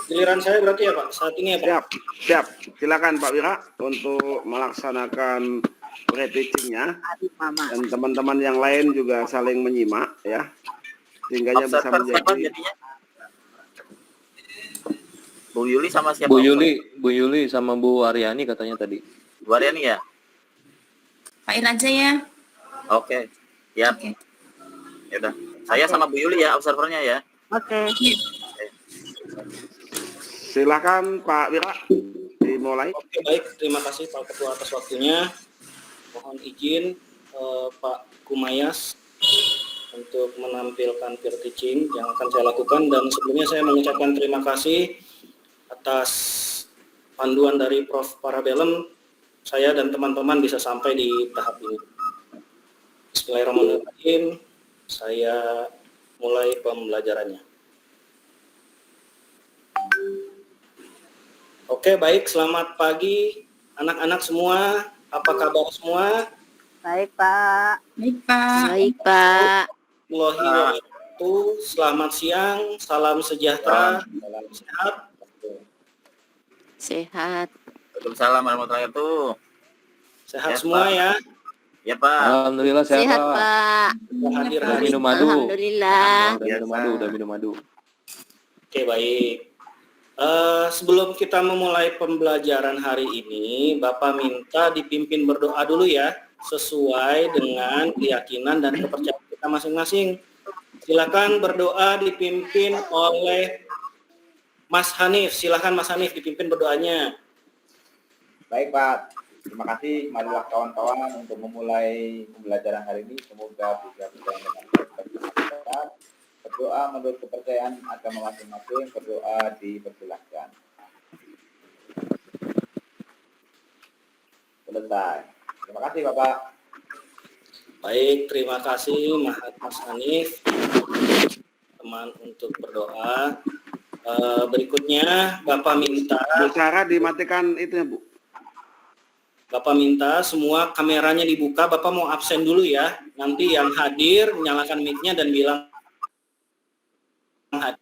Giliran saya berarti ya Pak, saat ini ya Pak. Siap. Silakan Pak Wira untuk melaksanakan pre-teachingnya, dan teman-teman yang lain juga saling menyimak ya, sehingga bisa menjadi. Bu Yuli sama siapa? Bu Yuli sama Bu Aryani katanya tadi. Bu Aryani ya? Pak Ir aja ya. Oke. Ya. Oke. Ya udah. Saya sama Bu Yuli ya, observernya ya. Oke. Silakan Pak Wira dimulai. Oke, baik, terima kasih Pak Ketua atas waktunya. Mohon izin Pak Kumayas untuk menampilkan peer teaching yang akan saya lakukan, dan sebelumnya saya mengucapkan terima kasih atas panduan dari Prof. Parabellum. Saya dan teman-teman bisa sampai di tahap ini. Bismillahirrahmanirrahim. Saya mulai pembelajarannya. Oke, baik. Selamat pagi anak-anak semua. Apa kabar semua? Baik, Pak. Baik, Pak. Baik, Pak. Selamat siang. Salam sejahtera. Salam sehat. Sehat. Waalaikumsalam warahmatullahi wabarakatuh. Sehat Ya, semua Pak. ya. Ya Pak. Alhamdulillah sehat, Sehat, Pak. Pak. Hadir Udah hari minum madu. Alhamdulillah. Udah minum madu. Oke, baik. Sebelum kita memulai pembelajaran hari ini, Bapak minta dipimpin berdoa dulu ya, sesuai dengan keyakinan dan kepercayaan kita masing-masing. Silakan berdoa dipimpin oleh Mas Hanif. Silakan Mas Hanif dipimpin berdoanya. Baik Pak, terima kasih. Marilah kawan-kawan untuk memulai pembelajaran hari ini. Semoga bisa berjalan dengan baik. Berdoa menurut kepercayaan agama masing-masing. Berdoa dipersilahkan. Selesai. Terima kasih Bapak. Baik, terima kasih Mas Hanif, teman untuk berdoa. Berikutnya Bapak minta. Bu Sarah dimatikan itu ya Bu. Bapak minta semua kameranya dibuka. Bapak mau absen dulu ya. Nanti yang hadir nyalakan mic-nya dan bilang hadir.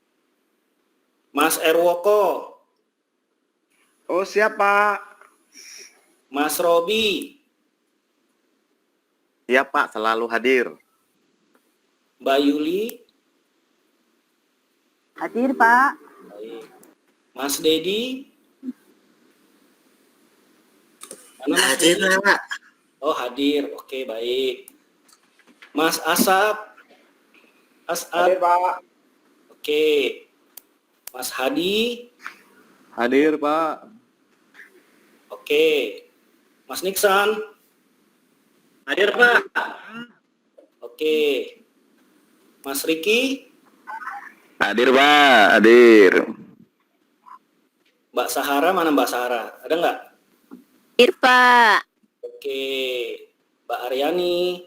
Mas Erwoko. Oh siapa? Mas Robi. Ya Pak, selalu hadir. Mbak Yuli. Hadir, Pak. Baik. Mas Dedi. Mana Mas Hadir Dedi? Pak. Oh hadir, oke baik. Mas Asap. Hadir Pak. Oke. Mas Hadi. Hadir, Pak. Oke. Mas Niksan. Hadir Pak. Oke. Mas Riki. Hadir Pak, hadir. Mbak Sahara, mana Mbak Sahara? Ada nggak? Hadir, Pak. Oke. Mbak Aryani.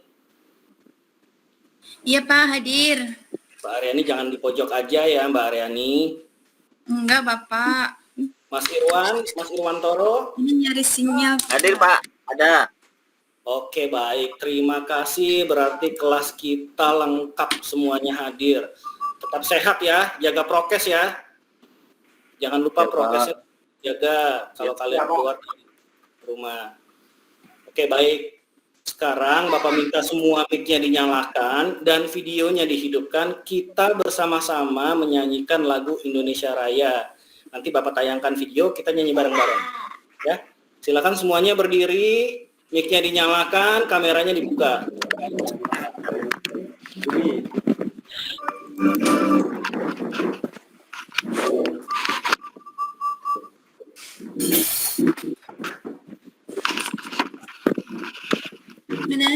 Iya, Pak, hadir. Mbak Aryani jangan di pojok aja ya Mbak Aryani. Enggak, Bapak. Mas Irwan Toro. Ini nyari sinyal. Hadir Pak, ada. Oke baik, terima kasih. Berarti kelas kita lengkap semuanya hadir. Tetap sehat ya, jaga prokes ya. Jangan lupa Ya, Pak. prokesnya jaga kalau kalian keluar dari rumah. Oke baik. Sekarang Bapak minta semua mic-nya dinyalakan dan videonya dihidupkan. Kita bersama-sama menyanyikan lagu Indonesia Raya. Nanti Bapak tayangkan video, kita nyanyi bareng-bareng. Ya, silakan semuanya berdiri, mic-nya dinyalakan, kameranya dibuka. Mana?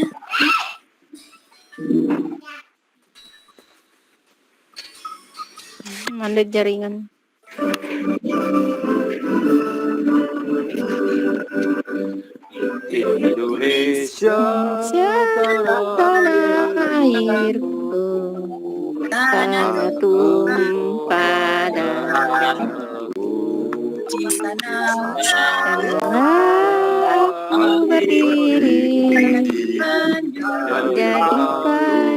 Mandek jaringan. Indonesia Tanah airku, tanah tumpah darahku, Di sana. tanah berdiri, jadikan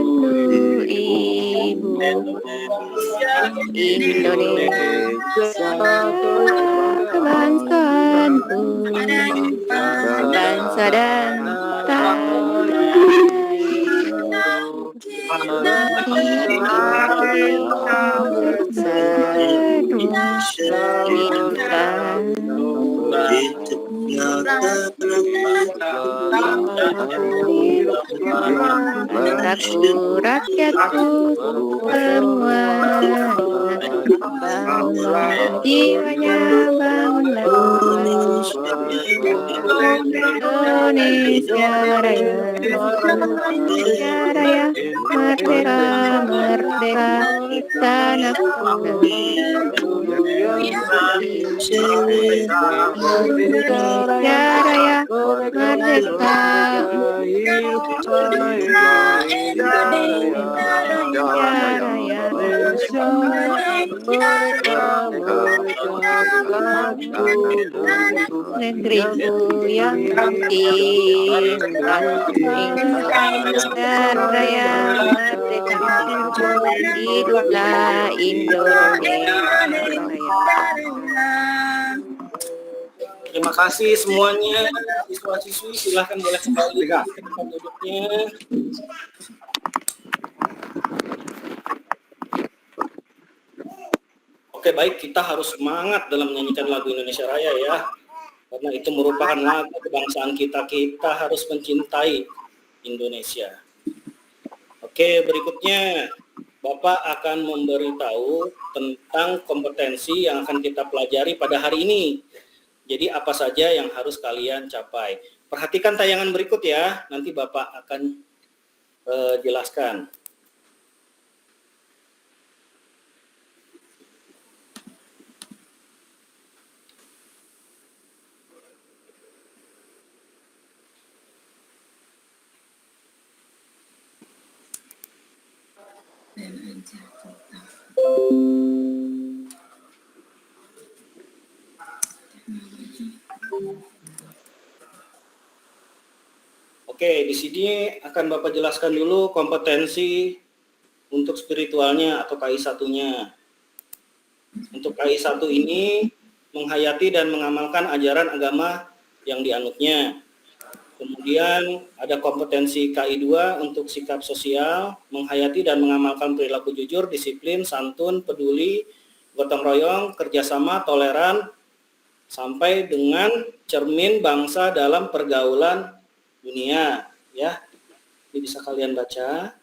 dulu ibu Indonesia kebangsaanku, bangsa dan tanah Aku rakyatku semua bangunlah jiwanya, bangunlah Indonesia Raya, Indonesia Raya, merdeka, merdeka tanahku. Indonesia Raya, merdeka. Negeriku yang indah, Indonesia Raya, merdeka, hiduplah Indonesia Raya. Terima kasih semuanya, siswa-siswi, silahkan boleh kembali ke tempat duduknya. Oke, baik, kita harus semangat dalam menyanyikan lagu Indonesia Raya ya, karena itu merupakan lagu kebangsaan kita. Kita harus mencintai Indonesia. Oke, berikutnya Bapak akan memberitahu tentang kompetensi yang akan kita pelajari pada hari ini. Jadi apa saja yang harus kalian capai. Perhatikan tayangan berikut ya, nanti Bapak akan jelaskan. Oke, di sini akan Bapak jelaskan dulu kompetensi untuk spiritualnya atau KI1-nya. Untuk KI1 ini menghayati dan mengamalkan ajaran agama yang dianutnya. Kemudian ada kompetensi KI2 untuk sikap sosial, menghayati dan mengamalkan perilaku jujur, disiplin, santun, peduli, gotong royong, kerjasama, toleran, sampai dengan cermin bangsa dalam pergaulan dunia, ya. Ini bisa kalian baca.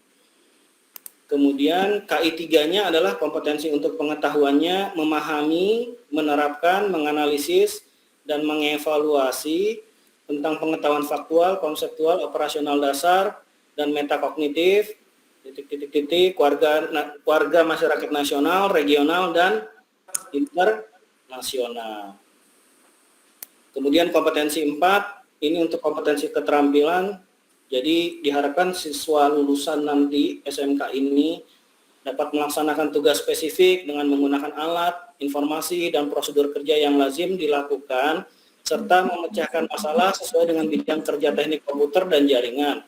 Kemudian KI3-nya adalah kompetensi untuk pengetahuannya, memahami, menerapkan, menganalisis, dan mengevaluasi tentang pengetahuan faktual, konseptual, operasional dasar, dan metakognitif, keluarga masyarakat nasional, regional, dan internasional. Kemudian kompetensi 4, ini untuk kompetensi keterampilan, jadi diharapkan siswa lulusan nanti SMK ini dapat melaksanakan tugas spesifik dengan menggunakan alat, informasi, dan prosedur kerja yang lazim dilakukan, serta memecahkan masalah sesuai dengan bidang kerja teknik komputer dan jaringan,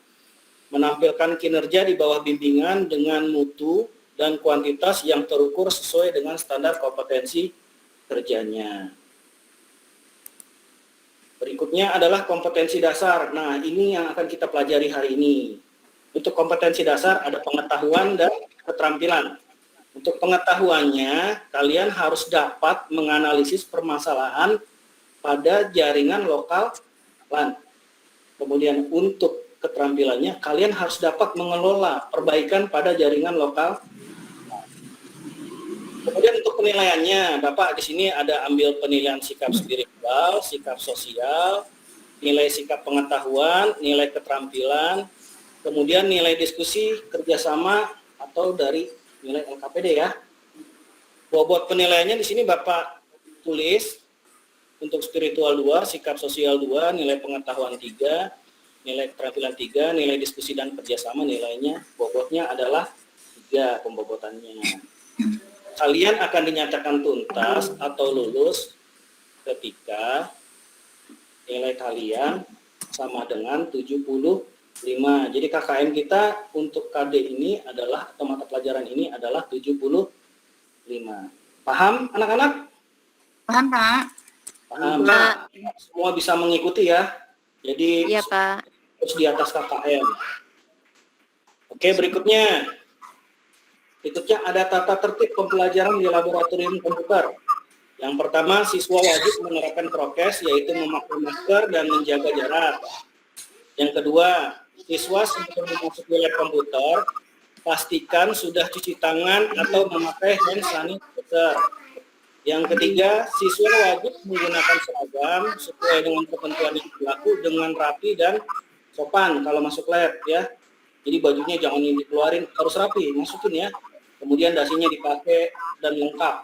menampilkan kinerja di bawah bimbingan dengan mutu dan kuantitas yang terukur sesuai dengan standar kompetensi kerjanya. Berikutnya adalah kompetensi dasar. Nah, ini yang akan kita pelajari hari ini. Untuk kompetensi dasar ada pengetahuan dan keterampilan. Untuk pengetahuannya, kalian harus dapat menganalisis permasalahan pada jaringan lokal LAN. Kemudian untuk keterampilannya, kalian harus dapat mengelola perbaikan pada jaringan lokal. Kemudian untuk penilaiannya, Bapak di sini ada ambil penilaian sikap spiritual, sikap sosial, nilai sikap pengetahuan, nilai keterampilan, kemudian nilai diskusi, kerjasama, atau dari nilai LKPD ya. Bobot penilaiannya di sini Bapak tulis untuk spiritual 2, sikap sosial 2, nilai pengetahuan 3, nilai keterampilan 3, nilai diskusi dan kerjasama nilainya, bobotnya adalah 3 pembobotannya. Kalian akan dinyatakan tuntas atau lulus ketika nilai kalian sama dengan 75. Jadi KKM kita untuk KD ini adalah, atau mata pelajaran ini adalah 75. Paham anak-anak? Paham, Pak? Paham. Pak. Semua bisa mengikuti ya. Jadi Iya, Pak. terus di atas KKM. Oke, berikutnya. Berikutnya ada tata tertib pembelajaran di laboratorium komputer. Yang pertama, siswa wajib menerapkan prokes, yaitu memakai masker dan menjaga jarak. Yang kedua, siswa sebelum memasuki lab komputer, pastikan sudah cuci tangan atau memakai hand sanitizer. Yang ketiga, siswa wajib menggunakan seragam sesuai dengan ketentuan yang berlaku dengan rapi dan sopan kalau masuk lab ya. Jadi bajunya jangan dikeluarin, harus rapi, masukin ya. Kemudian dasinya dipakai dan lengkap.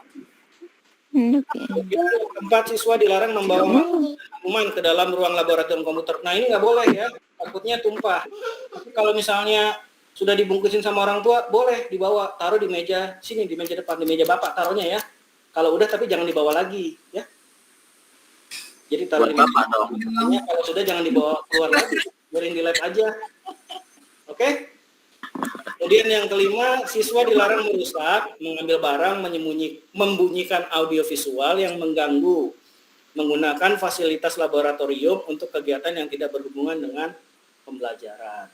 Oke. Keempat, siswa dilarang membawa minuman ke dalam ruang laboratorium komputer. Nah ini nggak boleh ya, takutnya tumpah. Tapi kalau misalnya sudah dibungkusin sama orang tua, boleh dibawa, taruh di meja sini, di meja depan, di meja bapak taruhnya ya. Kalau udah tapi jangan dibawa lagi ya. Jadi taruh di meja Bapak dong. bapak. Kalau sudah jangan dibawa keluar lagi, biarin di lab aja. Oke? Kemudian yang kelima, siswa dilarang merusak, mengambil barang, membunyikan audiovisual yang mengganggu, menggunakan fasilitas laboratorium untuk kegiatan yang tidak berhubungan dengan pembelajaran.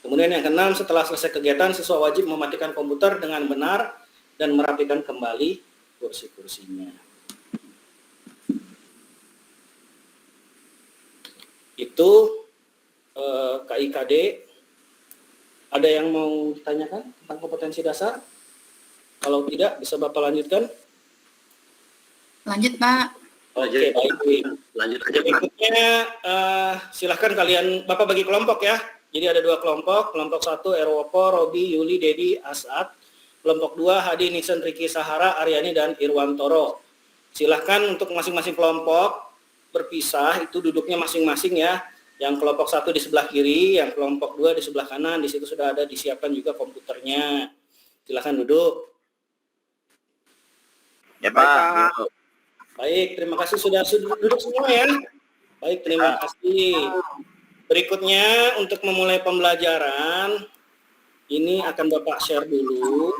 Kemudian yang keenam, setelah selesai kegiatan, siswa wajib mematikan komputer dengan benar dan merapikan kembali kursi-kursinya. Itu KIKD. Ada yang mau ditanyakan tentang kompetensi dasar? Kalau tidak, bisa Bapak lanjutkan? Lanjut, Pak. Oke, baik. Lanjut aja, Pak. Berikutnya, silahkan kalian, Bapak bagi kelompok ya. Jadi ada 2 kelompok. Kelompok 1, Erwopo, Robi, Yuli, Dedi, Asad. Kelompok 2, Hadi, Nisen, Riki, Sahara, Aryani, dan Irwantoro. Silahkan untuk masing-masing kelompok berpisah, itu duduknya masing-masing ya. Yang kelompok 1 di sebelah kiri, yang kelompok 2 di sebelah kanan. Di situ sudah ada disiapkan juga komputernya. Silakan duduk. Ya, Pak. Baik, terima kasih sudah duduk semua ya. Baik, terima kasih. Berikutnya untuk memulai pembelajaran, ini akan Bapak share dulu.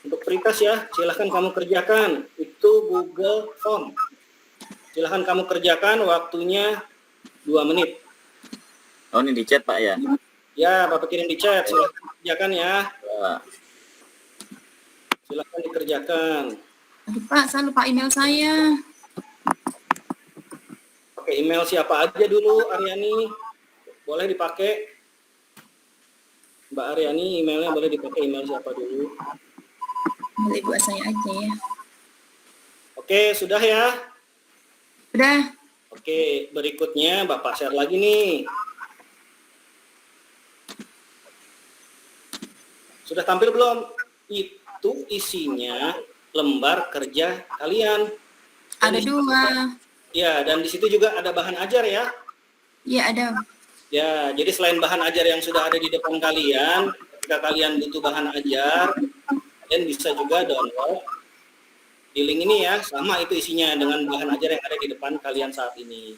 Untuk peritas ya, silahkan kamu kerjakan. Itu Google Form. Silahkan kamu kerjakan, waktunya 2 menit. Oh, ini di chat, Pak ya? Ya, Bapak kirim di chat. Silahkan kerjakan ya. Ya. Silahkan dikerjakan. Aduh, Pak, saya lupa email saya. Pakai email siapa aja dulu, Aryani? Boleh dipakai? Mbak Aryani, emailnya boleh dipakai email siapa dulu? Boleh buat saya aja ya. Oke, sudah ya? Udah. Oke, berikutnya Bapak share lagi nih. Sudah tampil belum? Itu isinya lembar kerja kalian. Ada 2. Ya, dan di situ juga ada bahan ajar ya. Iya, ada. Ya, jadi selain bahan ajar yang sudah ada di depan kalian, ketika kalian butuh bahan ajar, kalian bisa juga download di link ini ya, sama itu isinya dengan bahan ajar yang ada di depan kalian saat ini.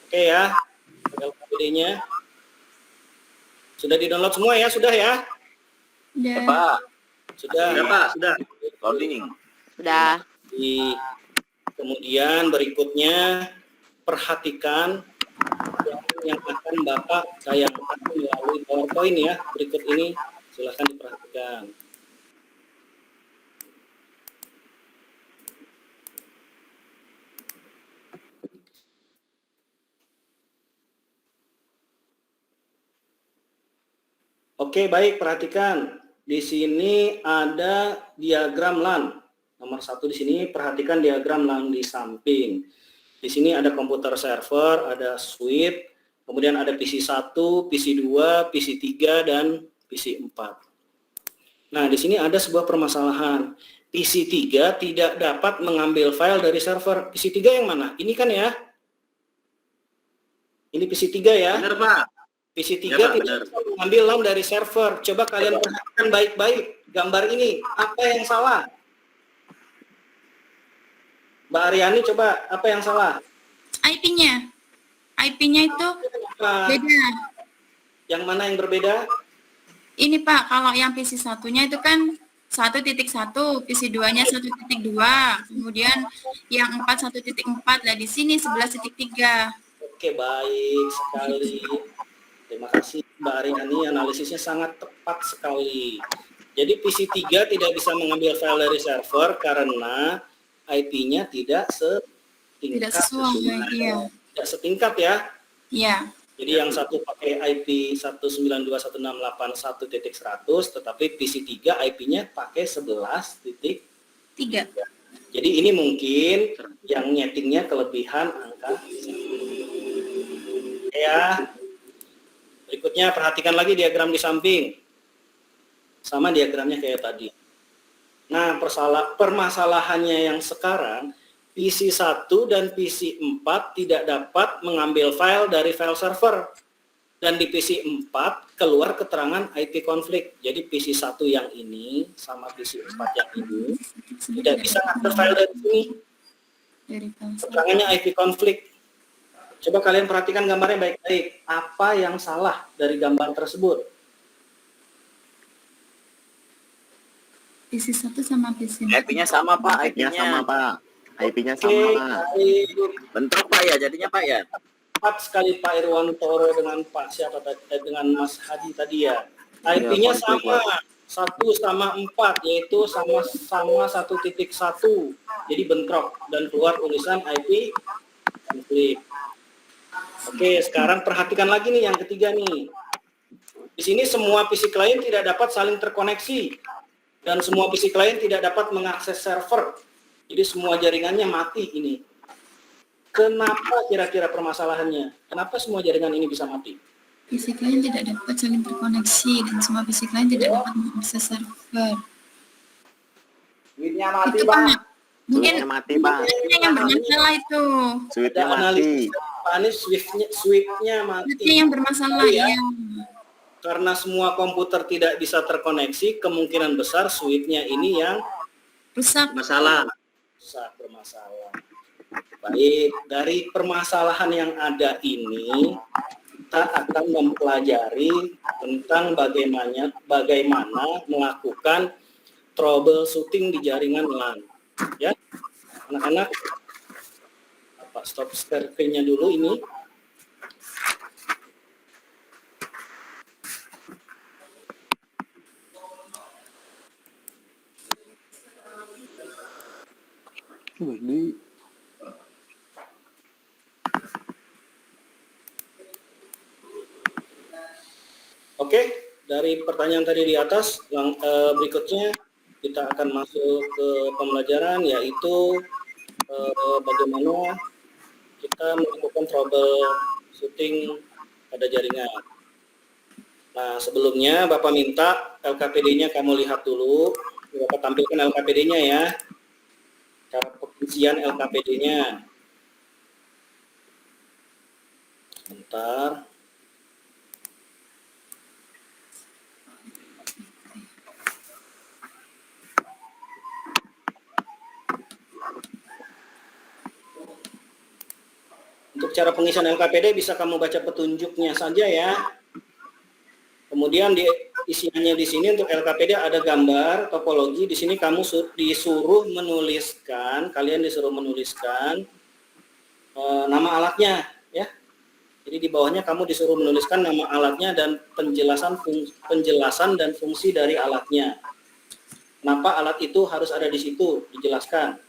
Oke ya, videonya sudah di-download semua ya, sudah ya? Udah. Pak. Sudah. Ya, Pak, sudah. Loading. Sudah. Kemudian berikutnya perhatikan yang akan Bapak sayangkan melalui PowerPoint ya. Berikut ini silahkan diperhatikan. Oke, baik, perhatikan. Di sini ada diagram LAN. Nomor 1 di sini, perhatikan diagram LAN di samping. Di sini ada komputer server, ada switch, kemudian ada PC 1, PC 2, PC 3, dan PC 4. Nah, di sini ada sebuah permasalahan. PC 3 tidak dapat mengambil file dari server. PC 3 yang mana? Ini kan ya? Ini PC 3 ya? Benar, Pak. PC 3 Ya, Pak, tidak bisa mengambil LAN dari server. Coba kalian perhatikan baik-baik gambar ini. Apa yang salah? Mbak Aryani, coba apa yang salah? IP-nya. IP-nya itu beda. Yang mana yang berbeda? Ini Pak, kalau yang PC satunya itu kan 1.1, PC 2-nya 1.2, kemudian yang 4 1.4, lah di sini 11.3. Oke, baik sekali. Terima kasih Mbak Ariani, analisisnya sangat tepat sekali. Jadi PC 3 tidak bisa mengambil file dari server karena IP-nya tidak Tidak setingkat. sesuai, iya. Tidak setingkat ya. Iya, Jadi yang satu pakai IP 192.168.1.100, tetapi PC 3 IP-nya pakai 11.3. 3. Jadi ini mungkin yang nyetingnya kelebihan angka. Ya. Berikutnya perhatikan lagi diagram di samping. Sama diagramnya kayak tadi. Nah, permasalahannya yang sekarang PC 1 dan PC 4 tidak dapat mengambil file dari file server. Dan di PC 4 keluar keterangan IP konflik. Jadi PC 1 yang ini sama PC 4 yang ini tidak bisa ngambil file dari sini. Dari file server. Keterangannya IP konflik. Coba kalian perhatikan gambarnya baik-baik. Apa yang salah dari gambar tersebut? PC 1 sama PC 4. IP-nya sama Pak, IP-nya sama, IP-nya. Pak. IP-nya Oke, sama. baik. Bentrok Pak ya, jadinya Pak ya. Tepat sekali Pak Irwantoro dengan Pak siapa tadi, dengan Mas Hadi tadi ya. IP-nya Ya, konflik, sama, 1 sama 4, yaitu sama 1.1. Jadi bentrok dan keluar tulisan IP konflik. Oke, sekarang perhatikan lagi nih yang ketiga nih. Di sini semua PC klien tidak dapat saling terkoneksi dan semua PC klien tidak dapat mengakses server. Jadi semua jaringannya mati ini. Kenapa kira-kira permasalahannya? Kenapa semua jaringan ini bisa mati? PC klien tidak dapat saling terkoneksi dan semua PC klien tidak dapat mengakses server. Duitnya mati, Itu Pak. Pak, mungkin Switch-nya mati, Pak. ini yang bermasalah itu. Switch-nya Ada mati. analisis Pak Anies switch-nya mati. Itu yang bermasalah Iya. ya. Karena semua komputer tidak bisa terkoneksi, kemungkinan besar switch-nya ini yang Rusak. bermasalah. Baik, dari permasalahan yang ada ini, kita akan mempelajari tentang bagaimana melakukan troubleshooting di jaringan LAN. Ya, anak-anak, stop screen-nya dulu ini. Ini Oke, dari pertanyaan tadi di atas, berikutnya kita akan masuk ke pembelajaran, yaitu bagaimana kita melakukan troubleshooting pada jaringan. Nah, sebelumnya Bapak minta LKPD-nya kamu lihat dulu. Bapak tampilkan LKPD-nya ya. Cara pengisian LKPD-nya. Sebentar. Untuk cara pengisian LKPD bisa kamu baca petunjuknya saja ya. Kemudian di isiannya di sini untuk LKPD ada gambar, topologi. Di sini kamu disuruh menuliskan, kalian disuruh menuliskan nama alatnya ya. Jadi di bawahnya kamu disuruh menuliskan nama alatnya dan penjelasan dan fungsi dari alatnya. Kenapa alat itu harus ada di situ, dijelaskan.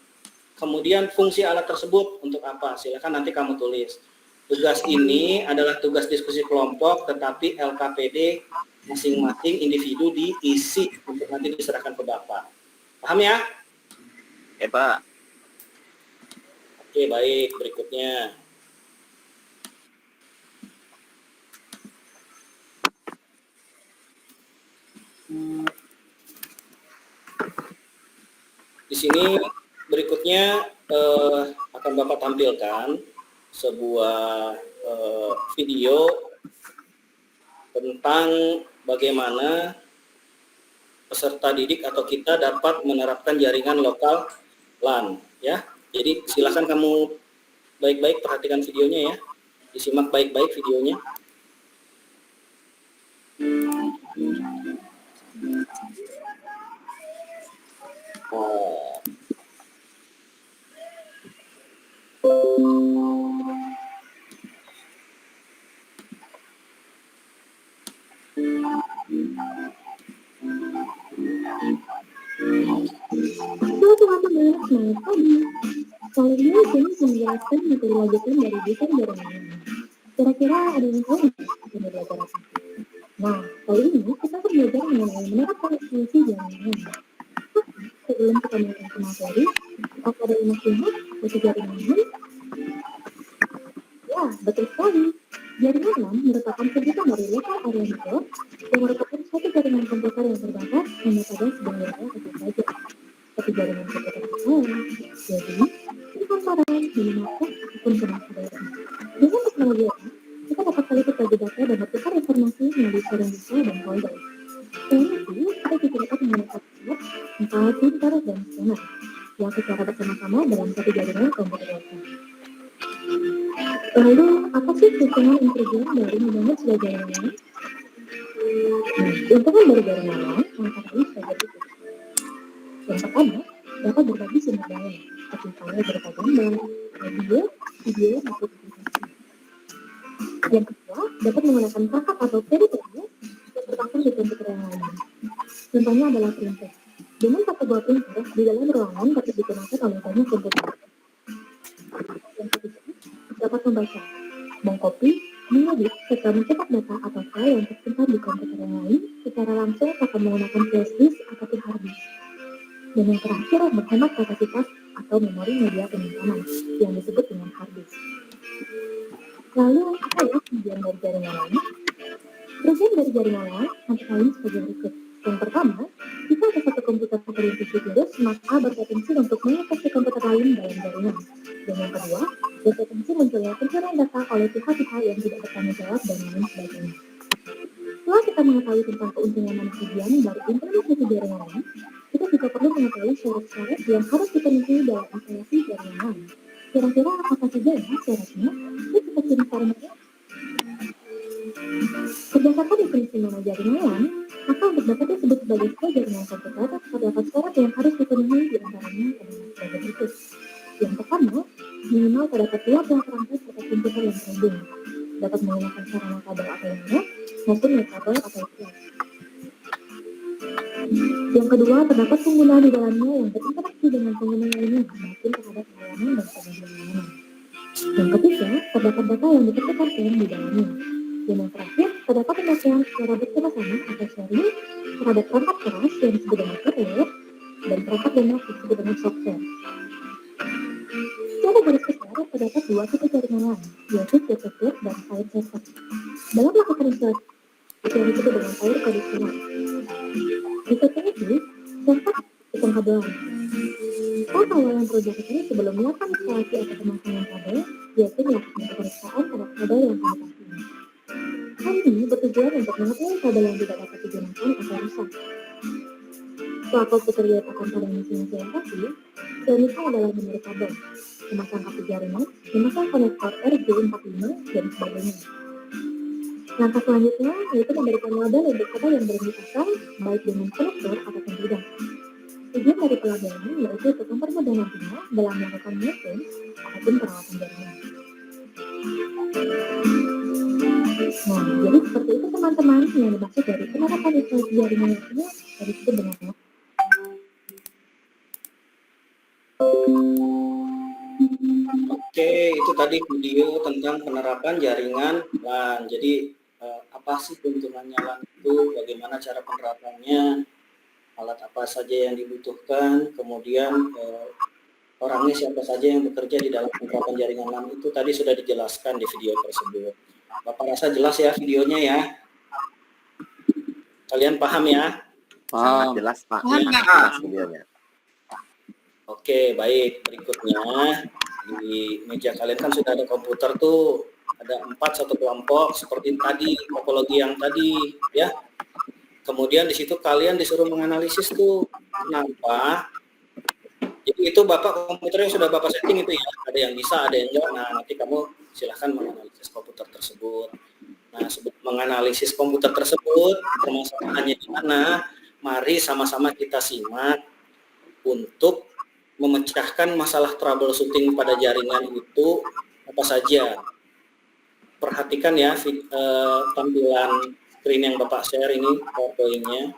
Kemudian fungsi alat tersebut untuk apa? Silakan nanti kamu tulis. Tugas ini adalah tugas diskusi kelompok, tetapi LKPD masing-masing individu diisi untuk nanti diserahkan ke Bapak. Paham ya? Ya Pak. Oke, baik. Berikutnya. Di sini berikutnya akan Bapak tampilkan sebuah video tentang bagaimana peserta didik atau kita dapat menerapkan jaringan lokal LAN ya. Jadi silakan kamu baik-baik perhatikan videonya ya. Disimak baik-baik videonya. Oh. Kalau ini kami menjelaskan materi lanjutan dari desain jaringan. Kira-kira ada yang tahu nggak apa yang belajar apa? Nah, kali ini kita akan belajar mengenai menerapkan fungsi jaringan. Sebelum kita melakukan materi, apa ada yang masih ingat apa jaringan? Ya, betul sekali. Jaringan LAN merupakan sebutan dari local area network yang merupakan suatu jaringan komputer yang terbatas hanya pada sebuah wilayah kecil saja, seperti jaringan komputer personal. Jadi, pemasaran, minimarket, ataupun penata daerah. Dengan teknologi ini, kita dapat saling berbagi data dan bertukar informasi melalui sharing data dan folder. Selain itu, kita juga dapat menggunakan alat, entah printer dan scanner, yang secara bersama-sama dalam satu jaringan komputer lokal. Lalu, apa sih keuntungan intelijen dari membangun sebuah jaringan? Keuntungan dari jaringan antara lain sebagai berikut. Yang pertama, dapat berbagi sumber daya, seperti file berupa gambar, video, maupun aplikasi. Yang kedua, dapat menggunakan perangkat atau peripheral yang terpasang di komputer yang lain. Contohnya adalah printer. Dengan satu buah printer di dalam ruangan dapat digunakan oleh banyak komputer. Yang ketiga, dapat membaca, mengcopy, mengedit, serta mencetak data atau file yang tersimpan di komputer yang lain secara langsung tanpa menggunakan flash disk ataupun hard disk. Dan yang terakhir, menghemat kapasitas atau memori media penyimpanan yang disebut dengan hard disk. Lalu, apa ya kerugian dari jaringan LAN? Kerugian dari jaringan LAN antara lain sebagai berikut. Yang pertama, jika ada satu komputer terinfeksi virus, maka berpotensi untuk menginfeksi komputer lain dalam jaringan. Dan yang kedua, berpotensi munculnya pencurian data oleh pihak-pihak yang tidak bertanggung jawab dan lain sebagainya. Setelah kita mengetahui tentang keuntungan dan kerugian dari implementasi jaringan LAN, kita juga perlu mengetahui syarat-syarat yang harus dipenuhi dalam instalasi jaringan LAN. Kira-kira apa saja ya syaratnya? Ini kita ciri syaratnya. Berdasarkan definisi nama jaringan LAN, maka untuk dapat disebut sebagai sebuah jaringan komputer, terdapat syarat yang harus dipenuhi di antaranya adalah sebagai berikut. Yang pertama, minimal terdapat 2 buah perangkat serta komputer yang terhubung, dapat menggunakan sarana kabel atau internet maupun kabel atau flash. Yang kedua, terdapat pengguna di dalamnya yang berinteraksi dengan pengguna lainnya maupun terhadap layanan dan pengguna layanan. Yang ketiga, terdapat data yang dipertukarkan di dalamnya. Dan yang terakhir, terdapat pemakaian secara bersama-sama atau sharing terhadap perangkat keras yang disebut dengan hardware dan perangkat lunak yang disebut dengan software. Secara garis besar, terdapat 2 tipe jaringan LAN, yaitu peer-to-peer dan file server. Dalam melakukan instalasi yang disebut dengan file tradisional. Berikutnya itu, server sistem kabelan. Tahap awal yang perlu dilakukan sebelum melakukan instalasi atau pemasangan kabel, yaitu melakukan pemeriksaan terhadap kabel yang kami pasang. Hal ini bertujuan untuk mengetahui kabel yang tidak dapat digunakan atau rusak. Setelah komputer diletakkan pada mesin instalasi, selanjutnya adalah memori kabel, memasang kartu jaringan, memasang konektor RJ45, dan sebagainya. Langkah selanjutnya yaitu memberikan label untuk kabel yang belum dipasang, baik dengan konektor ataupun tidak. Tujuan dari pelabelan yaitu untuk mempermudah nantinya dalam melakukan maintenance ataupun perawatan jaringan. Nah, jadi seperti itu teman-teman yang dimaksud dari penerapan instalasi jaringan LAN dari situ benarnya. Oke, itu tadi video tentang penerapan jaringan LAN. Jadi apa sih keuntungannya LAN itu, bagaimana cara penerapannya, alat apa saja yang dibutuhkan, kemudian orangnya siapa saja yang bekerja di dalam penerapan jaringan LAN itu tadi sudah dijelaskan di video tersebut. Bapak rasa jelas ya videonya ya? Kalian paham ya? Sangat jelas Pak. Paham, Pak. Jelas videonya. Oke, baik. Berikutnya di meja kalian kan sudah ada komputer tuh, ada 4 satu kelompok seperti tadi topologi yang tadi ya. Kemudian di situ kalian disuruh menganalisis tuh kenapa. Jadi itu Bapak komputernya sudah Bapak setting itu ya, ada yang bisa, ada yang enggak. Nah, nanti kamu silahkan menganalisis komputer tersebut. Nah, sebelum menganalisis komputer tersebut, permasalahannya di mana? Mari sama-sama kita simak untuk memecahkan masalah troubleshooting pada jaringan itu apa saja. Perhatikan ya tampilan screen yang Bapak share ini, PowerPoint-nya.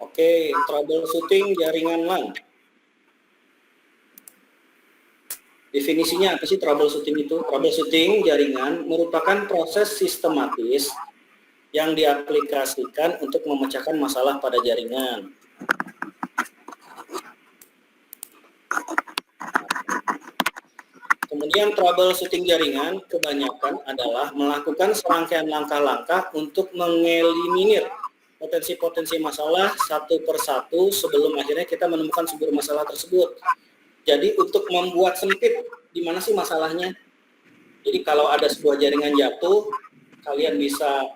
Oke, troubleshooting jaringan LAN. Definisinya apa sih troubleshooting itu? Troubleshooting jaringan merupakan proses sistematis yang diaplikasikan untuk memecahkan masalah pada jaringan. Kemudian troubleshooting jaringan kebanyakan adalah melakukan serangkaian langkah-langkah untuk mengeliminir potensi-potensi masalah satu persatu sebelum akhirnya kita menemukan sumber masalah tersebut. Jadi untuk membuat sempit di mana sih masalahnya. Jadi kalau ada sebuah jaringan jatuh, kalian bisa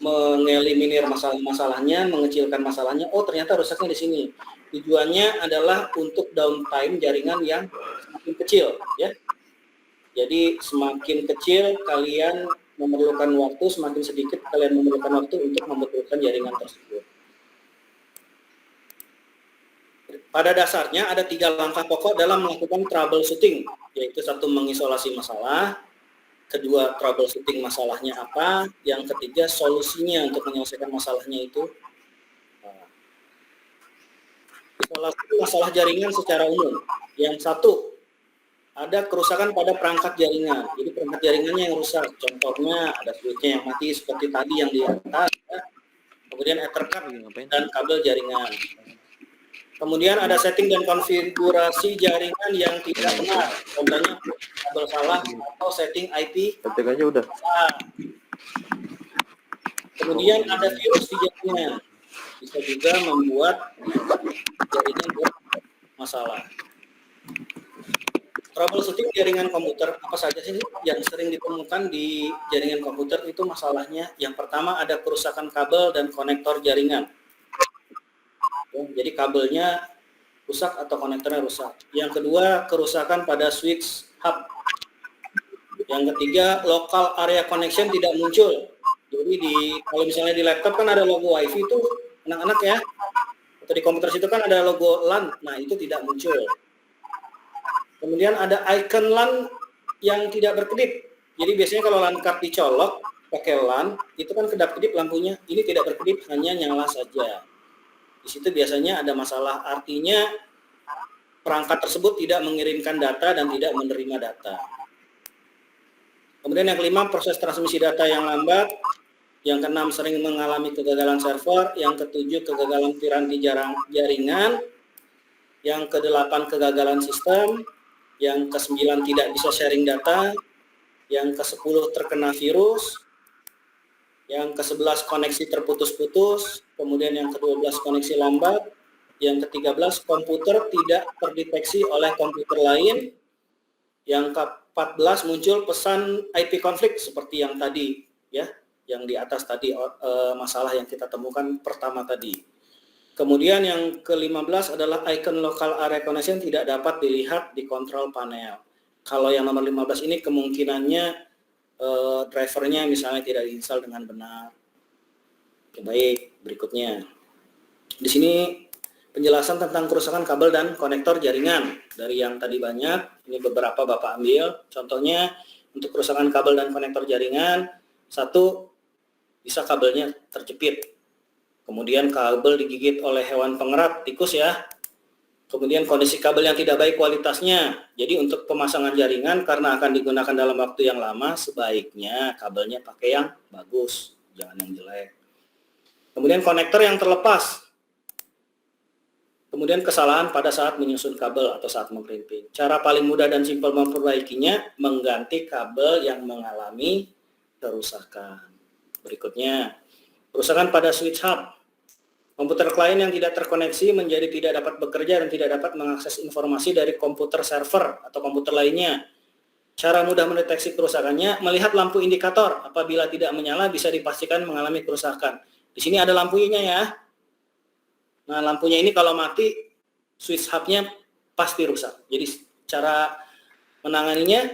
mengeliminir masalah-masalahnya, mengecilkan masalahnya. Oh, ternyata rusaknya di sini. Tujuannya adalah untuk downtime jaringan yang semakin kecil, ya. Jadi semakin kecil kalian memerlukan waktu, semakin sedikit kalian memerlukan waktu untuk membetulkan jaringan tersebut. Pada dasarnya ada 3 langkah pokok dalam melakukan troubleshooting, yaitu 1 mengisolasi masalah, 2 troubleshooting masalahnya apa, yang ketiga solusinya untuk menyelesaikan masalahnya itu. Isolasi masalah jaringan secara umum. Yang 1, ada kerusakan pada perangkat jaringan. Jadi perangkat jaringannya yang rusak. Contohnya ada switch-nya yang mati seperti tadi yang di atas. Ya. Kemudian ethernet dan kabel jaringan. Kemudian ada setting dan konfigurasi jaringan yang tidak benar. Contohnya kabel salah atau setting IP. Ketik aja udah. Kemudian ada virus di jaringan. Bisa juga membuat jaringan bermasalah. Troubleshooting jaringan komputer, apa saja sih yang sering ditemukan di jaringan komputer itu masalahnya? Yang pertama ada kerusakan kabel dan konektor jaringan. Jadi kabelnya rusak atau konektornya rusak. Yang kedua, kerusakan pada switch hub. Yang ketiga, local area connection tidak muncul. Jadi kalau misalnya di laptop kan ada logo WiFi itu anak-anak ya. Atau di komputer situ kan ada logo LAN. Nah, itu tidak muncul. Kemudian ada icon LAN yang tidak berkedip. Jadi biasanya kalau LAN card dicolok pakai LAN, itu kan kedap-kedip lampunya. Ini tidak berkedip, hanya nyala saja. Di situ biasanya ada masalah, artinya perangkat tersebut tidak mengirimkan data dan tidak menerima data. Kemudian yang kelima, proses transmisi data yang lambat. Yang keenam, sering mengalami kegagalan server. Yang ketujuh, kegagalan piranti jaringan. Yang kedelapan, kegagalan sistem. Yang ke-9 tidak bisa sharing data, yang ke-10 terkena virus, yang ke-11 koneksi terputus-putus, kemudian yang ke-12 koneksi lambat, yang ke-13 komputer tidak terdeteksi oleh komputer lain, yang ke-14 muncul pesan IP konflik seperti yang tadi ya, yang di atas tadi masalah yang kita temukan pertama tadi. Kemudian yang ke-15 adalah icon local area connection tidak dapat dilihat di control panel. Kalau yang nomor 15 ini kemungkinannya drivernya misalnya tidak diinstal dengan benar. Oke, baik, berikutnya. Di sini penjelasan tentang kerusakan kabel dan konektor jaringan. Dari yang tadi banyak, ini beberapa Bapak ambil. Contohnya untuk kerusakan kabel dan konektor jaringan, 1, bisa kabelnya terjepit. Kemudian kabel digigit oleh hewan pengerat, tikus ya. Kemudian kondisi kabel yang tidak baik kualitasnya. Jadi untuk pemasangan jaringan karena akan digunakan dalam waktu yang lama, sebaiknya kabelnya pakai yang bagus, jangan yang jelek. Kemudian konektor yang terlepas. Kemudian kesalahan pada saat menyusun kabel atau saat mengkrimping. Cara paling mudah dan simpel memperbaikinya, mengganti kabel yang mengalami kerusakan. Berikutnya, kerusakan pada switch hub. Komputer klien yang tidak terkoneksi menjadi tidak dapat bekerja dan tidak dapat mengakses informasi dari komputer server atau komputer lainnya. Cara mudah mendeteksi kerusakannya, melihat lampu indikator. Apabila tidak menyala, bisa dipastikan mengalami kerusakan. Di sini ada lampunya ya. Nah, lampunya ini kalau mati, switch hubnya pasti rusak. Jadi cara menanganinya,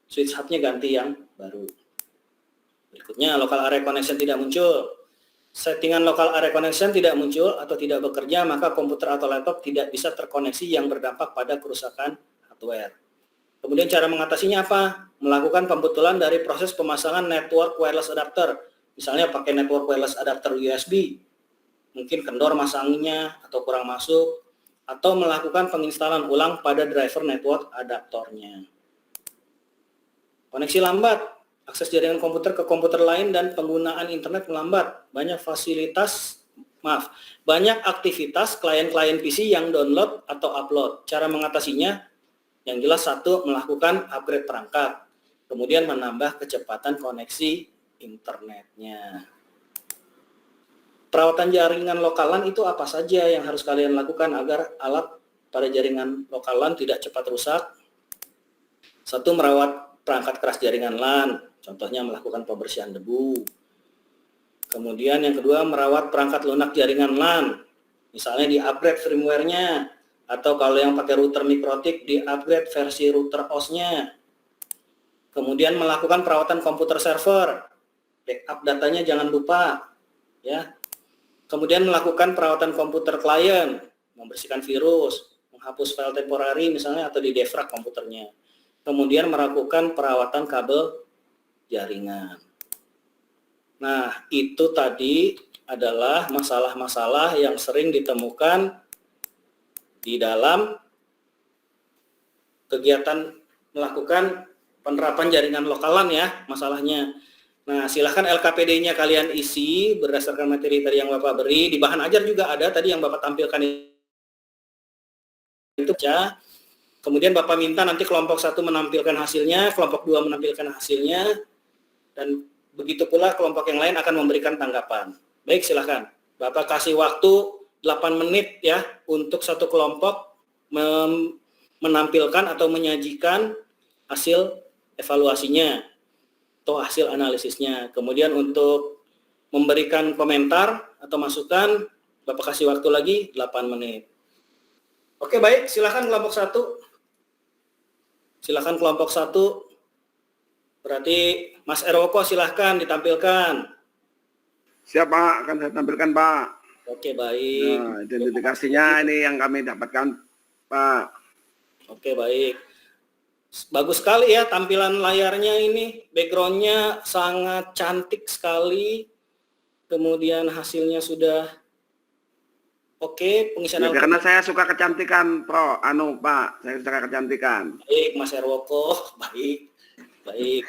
switch hubnya ganti yang baru. Berikutnya, local area connection tidak muncul. Settingan local area connection tidak muncul atau tidak bekerja, maka komputer atau laptop tidak bisa terkoneksi yang berdampak pada kerusakan hardware. Kemudian cara mengatasinya apa? Melakukan pembetulan dari proses pemasangan network wireless adapter. Misalnya pakai network wireless adapter USB. Mungkin kendor masangnya atau kurang masuk. Atau melakukan penginstalan ulang pada driver network adaptornya. Koneksi lambat. Akses jaringan komputer ke komputer lain dan penggunaan internet melambat. Banyak aktivitas klien-klien PC yang download atau upload. Cara mengatasinya, yang jelas satu, melakukan upgrade perangkat. Kemudian menambah kecepatan koneksi internetnya. Perawatan jaringan lokal LAN itu apa saja yang harus kalian lakukan agar alat pada jaringan lokal LAN tidak cepat rusak? Satu, merawat perangkat keras jaringan LAN. Contohnya melakukan pembersihan debu. Kemudian yang kedua, merawat perangkat lunak jaringan LAN. Misalnya di-upgrade firmware-nya. Atau kalau yang pakai router mikrotik, di-upgrade versi router OS-nya. Kemudian melakukan perawatan komputer server. Backup datanya jangan lupa. Ya. Kemudian melakukan perawatan komputer klien. Membersihkan virus. Menghapus file temporary misalnya atau di-defrag komputernya. Kemudian melakukan perawatan kabel jaringan. Nah, itu tadi adalah masalah-masalah yang sering ditemukan di dalam kegiatan melakukan penerapan jaringan lokal LAN ya, masalahnya. Nah, silahkan LKPD-nya kalian isi berdasarkan materi tadi yang Bapak beri. Di bahan ajar juga ada tadi yang Bapak tampilkan itu ya. Kemudian Bapak minta nanti kelompok 1 menampilkan hasilnya, kelompok 2 menampilkan hasilnya, dan begitu pula kelompok yang lain akan memberikan tanggapan. Baik, silahkan. Bapak kasih waktu 8 menit ya untuk satu kelompok menampilkan atau menyajikan hasil evaluasinya atau hasil analisisnya. Kemudian untuk memberikan komentar atau masukan, Bapak kasih waktu lagi 8 menit. Oke, baik, silakan kelompok 1. Silakan kelompok 1. Berarti Mas Erwoko silahkan ditampilkan. Siap Pak, akan saya tampilkan Pak. Oke, baik. Nah, identifikasinya ini yang kami dapatkan Pak. Oke, baik. Bagus sekali ya tampilan layarnya ini. Backgroundnya sangat cantik sekali. Kemudian hasilnya sudah oke. Pengisian Ya, karena saya suka kecantikan Pak. Saya suka kecantikan. Baik, Mas Erwoko. Baik. Baik.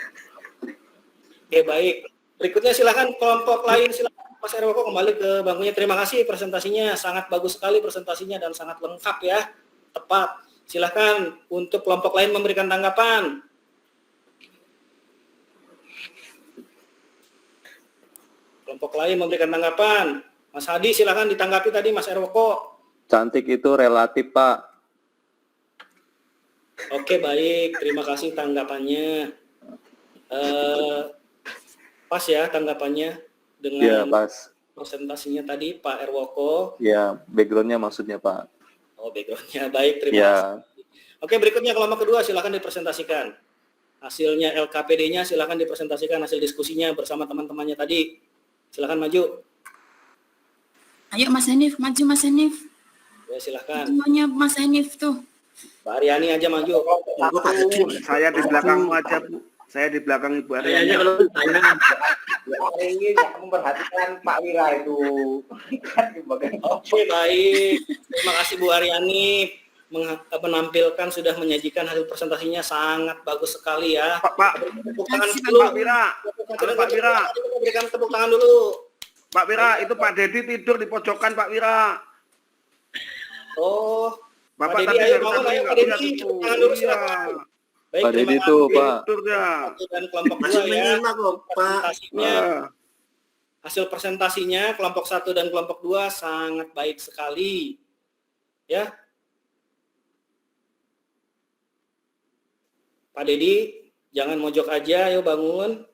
Oke, baik. Berikutnya silakan kelompok lain, silakan Mas Erwoko kembali ke bangkunya. Terima kasih presentasinya, sangat bagus sekali presentasinya dan sangat lengkap ya, tepat. Silakan untuk kelompok lain memberikan tanggapan. Kelompok lain memberikan tanggapan. Mas Hadi silakan ditanggapi tadi Mas Erwoko. Cantik itu relatif, Pak. Oke, baik, terima kasih tanggapannya. Pas ya tanggapannya dengan Ya, pas. presentasinya tadi Pak Erwoko. Ya, backgroundnya maksudnya, Pak. Oh, backgroundnya baik, terima Ya. kasih. Oke, berikutnya kelompok kedua silakan dipresentasikan. Hasilnya LKPD-nya silakan dipresentasikan, hasil diskusinya bersama teman-temannya tadi. Silakan maju. Ayo Mas Hanif, maju Mas Hanif. Ya, silakan. Semuanya Mas Hanif tuh. Mbak Aryani aja maju. Saya di belakangmu aja Bu. Saya di belakang Ibu Aryani. Ini yang memperhatikan Pak Wira itu. Oke, baik. Terima kasih Bu Aryani menampilkan sudah menyajikan hasil presentasinya sangat bagus sekali ya. Pak, Tepuk tangan Pak dulu. Pak Wira. Halo, Pak Wira. Berikan tepuk tangan dulu. Pak Wira, itu Pak Dedi tidur di pojokan Pak Wira. Oh, Bapak Pak Dedi, tadi ayo dari bangun, tadi ayo nggak Pak Dedi, lihat itu. tepuk tangan dulu Iya. silakan. Baik, Pak Dedi terima itu, kasih. Pak. Tidur ya. Dan kelompok dua ya. Presentasinya, hasil presentasinya kelompok 1 dan kelompok 2 sangat baik sekali. Ya. Pak Dedi, jangan mojok aja, ayo bangun.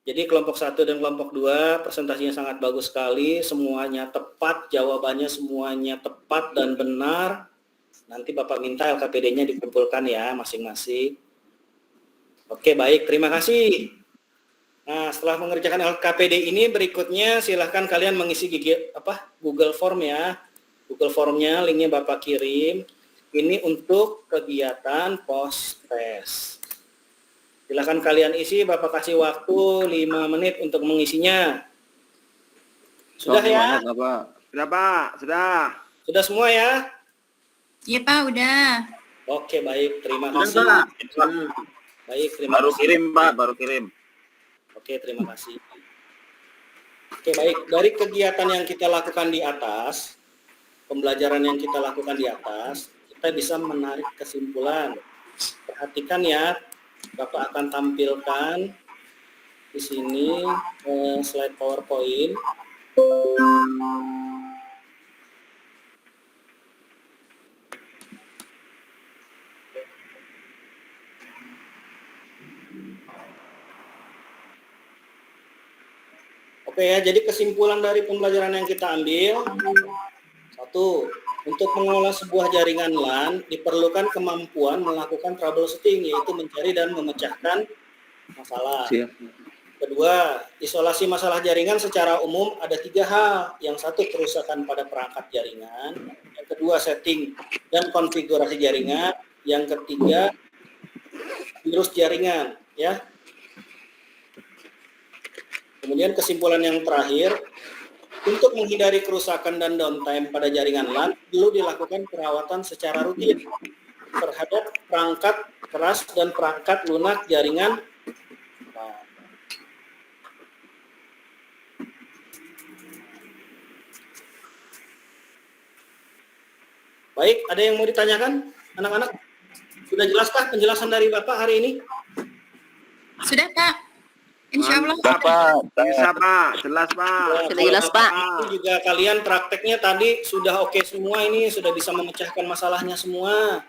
Jadi kelompok 1 dan kelompok 2 presentasinya sangat bagus sekali, semuanya tepat, jawabannya semuanya tepat dan benar. Nanti Bapak minta LKPD-nya dikumpulkan ya masing-masing. Oke, baik, terima kasih. Nah, setelah mengerjakan LKPD ini berikutnya silahkan kalian mengisi Google Form ya. Google Formnya linknya Bapak kirim. Ini untuk kegiatan post-test. Silahkan kalian isi, Bapak kasih waktu 5 menit untuk mengisinya. Sudah ya? Sudah Pak, sudah. Sudah semua ya? Iya Pak, udah. Oke, baik, terima kasih. Baik, terima Baru kasih. kirim Pak, baru kirim. Oke, terima kasih. Oke, baik. Dari kegiatan yang kita lakukan di atas, pembelajaran yang kita lakukan di atas, kita bisa menarik kesimpulan. Perhatikan ya, Bapak akan tampilkan di sini slide PowerPoint. Oke ya, jadi kesimpulan dari pembelajaran yang kita ambil, 1, untuk mengelola sebuah jaringan LAN diperlukan kemampuan melakukan troubleshooting, yaitu mencari dan memecahkan masalah. Siap. Kedua, isolasi masalah jaringan secara umum ada 3 hal. Yang 1, kerusakan pada perangkat jaringan. Yang kedua, setting dan konfigurasi jaringan. Yang ketiga, virus jaringan. Ya. Kemudian kesimpulan yang terakhir, untuk menghindari kerusakan dan downtime pada jaringan LAN, perlu dilakukan perawatan secara rutin terhadap perangkat keras dan perangkat lunak jaringan. Baik, ada yang mau ditanyakan, anak-anak? Sudah jelaskah penjelasan dari Bapak hari ini? Sudah Pak. Insya Allah. Bisa Pak, jelas Pak. Sudah jelas, Pak. Itu juga kalian prakteknya tadi sudah oke semua ini, sudah bisa memecahkan masalahnya semua.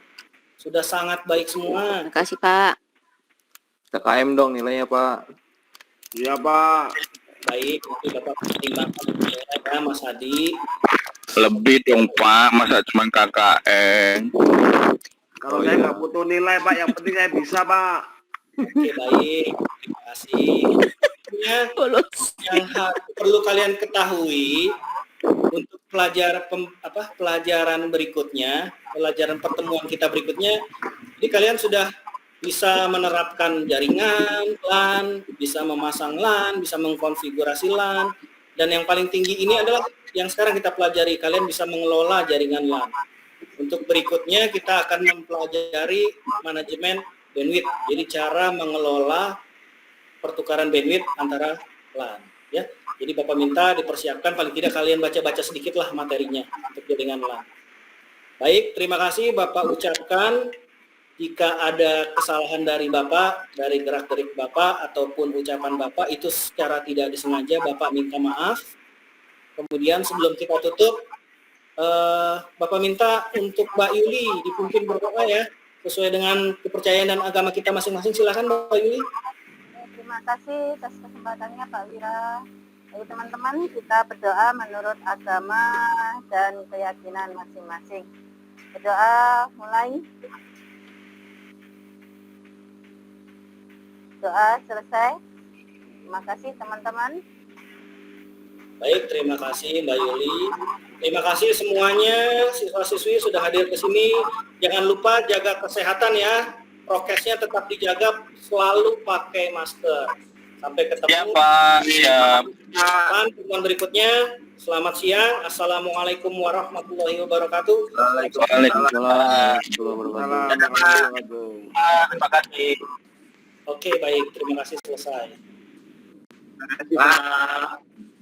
Sudah sangat baik semua. Terima kasih Pak. KKM dong nilainya Pak. Iya Pak. Baik, nanti Bapak pertimbangkan ya Mas Hadi. Lebih dong Pak, masa cuma KKN. Kalau saya nggak butuh nilai Pak, yang penting saya bisa Pak. Oke, baik. Terima kasih. Yang perlu kalian ketahui untuk pelajaran berikutnya, pelajaran pertemuan kita berikutnya, jadi kalian sudah bisa menerapkan jaringan LAN, bisa memasang LAN, bisa mengkonfigurasi LAN, dan yang paling tinggi ini adalah yang sekarang kita pelajari, kalian bisa mengelola jaringan LAN. Untuk berikutnya kita akan mempelajari manajemen bandwidth, jadi cara mengelola pertukaran bandwidth antara LAN. Ya, jadi Bapak minta dipersiapkan paling tidak kalian baca-baca sedikit lah materinya untuk jaringan LAN. Baik, terima kasih Bapak ucapkan. Jika ada kesalahan dari Bapak, dari gerak-gerik Bapak ataupun ucapan Bapak itu secara tidak disengaja, Bapak minta maaf. Kemudian sebelum kita tutup, Bapak minta untuk Mbak Yuli dipimpin berdoa ya, sesuai dengan kepercayaan dan agama kita masing-masing. Silakan Mbak Yuli. Terima kasih atas kesempatannya Pak Wira. Ayo teman-teman, kita berdoa menurut agama dan keyakinan masing-masing. Berdoa mulai. Doa selesai. Terima kasih teman-teman. Baik, terima kasih Mbak Yuli. Terima kasih semuanya, siswa-siswi sudah hadir ke sini. Jangan lupa jaga kesehatan ya. Prokesnya tetap dijaga, selalu pakai masker. Sampai ketemu. Siap Pak, siap. Pertemuan berikutnya. Selamat siang. Assalamualaikum warahmatullahi wabarakatuh. Waalaikumsalam. Terima kasih. Oke, baik. Terima kasih, selesai. Terima kasih Pak.